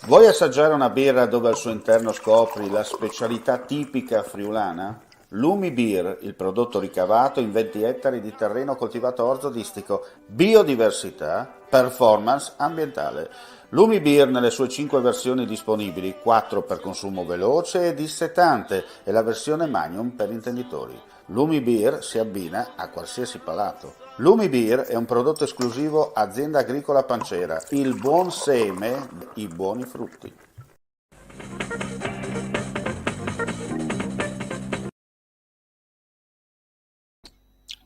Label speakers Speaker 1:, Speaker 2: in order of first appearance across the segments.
Speaker 1: Vuoi assaggiare una birra dove al suo interno scopri la specialità tipica friulana? Lumi Beer, il prodotto ricavato in 20 ettari di terreno coltivato orzodistico, biodiversità, performance ambientale. Lumi Beer nelle sue 5 versioni disponibili, 4 per consumo veloce e dissetante e la versione Magnum per intenditori. Lumi Beer si abbina a qualsiasi palato. Lumi Beer è un prodotto esclusivo Azienda Agricola Pancera, il buon seme, i buoni frutti.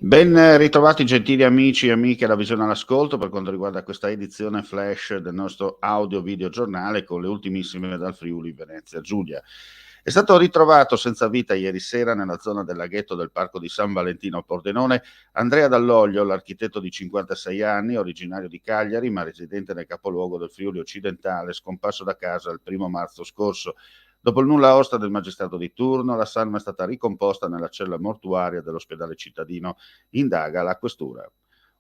Speaker 1: Ben ritrovati gentili amici e amiche alla Visione all'Ascolto per quanto riguarda questa edizione flash del nostro audio-video giornale con le ultimissime dal Friuli Venezia Giulia. È stato ritrovato senza vita ieri sera nella zona del laghetto del Parco di San Valentino a Pordenone Andrea Dall'Oglio, l'architetto di 56 anni, originario di Cagliari ma residente nel capoluogo del Friuli occidentale, scomparso da casa il 1° marzo scorso. Dopo il nulla osta del magistrato di turno, la salma è stata ricomposta nella cella mortuaria dell'ospedale cittadino, indaga la questura.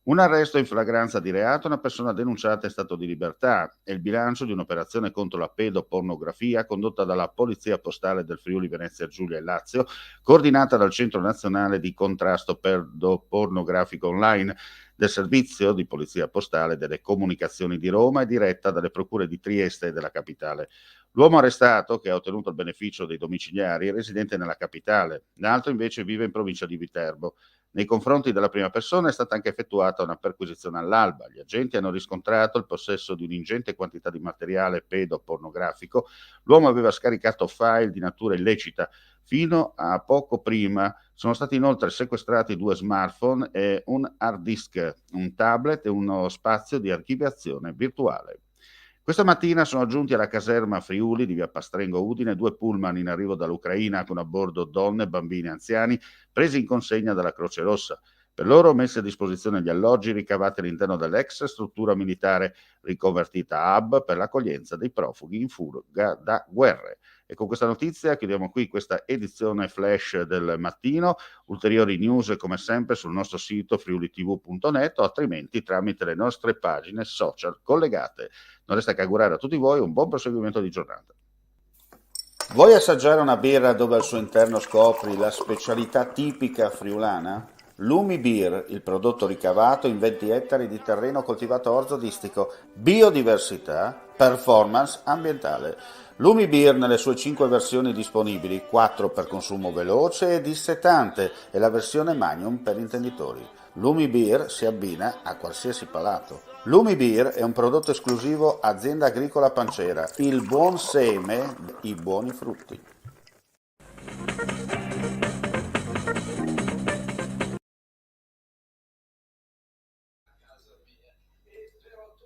Speaker 1: Un arresto in flagranza di reato, una persona denunciata in stato di libertà e il bilancio di un'operazione contro la pedopornografia condotta dalla Polizia Postale del Friuli Venezia Giulia e Lazio, coordinata dal Centro Nazionale di Contrasto Pedopornografico Online del Servizio di Polizia Postale delle Comunicazioni di Roma e diretta dalle procure di Trieste e della Capitale. L'uomo arrestato, che ha ottenuto il beneficio dei domiciliari, è residente nella capitale, l'altro invece vive in provincia di Viterbo. Nei confronti della prima persona è stata anche effettuata una perquisizione all'alba. Gli agenti hanno riscontrato il possesso di un'ingente quantità di materiale pedopornografico. L'uomo aveva scaricato file di natura illecita. Fino a poco prima sono stati inoltre sequestrati 2 smartphone e un hard disk, un tablet e uno spazio di archiviazione virtuale. Questa mattina sono giunti alla caserma Friuli di via Pastrengo Udine 2 pullman in arrivo dall'Ucraina con a bordo donne, bambini e anziani presi in consegna dalla Croce Rossa. Per loro messi a disposizione gli alloggi ricavati all'interno dell'ex struttura militare riconvertita hub per l'accoglienza dei profughi in fuga da guerre. E con questa notizia chiudiamo qui questa edizione flash del mattino. Ulteriori news come sempre sul nostro sito friulitv.net o altrimenti tramite le nostre pagine social collegate. Non resta che augurare a tutti voi un buon proseguimento di giornata. Vuoi assaggiare una birra dove al suo interno scopri la specialità tipica friulana? Lumi Beer, il prodotto ricavato in 20 ettari di terreno coltivato orzodistico, biodiversità, performance ambientale. Lumi Beer nelle sue 5 versioni disponibili, 4 per consumo veloce e dissetante e la versione Magnum per intenditori. Lumi Beer si abbina a qualsiasi palato. Lumi Beer è un prodotto esclusivo Azienda Agricola Pancera, il buon seme, i buoni frutti.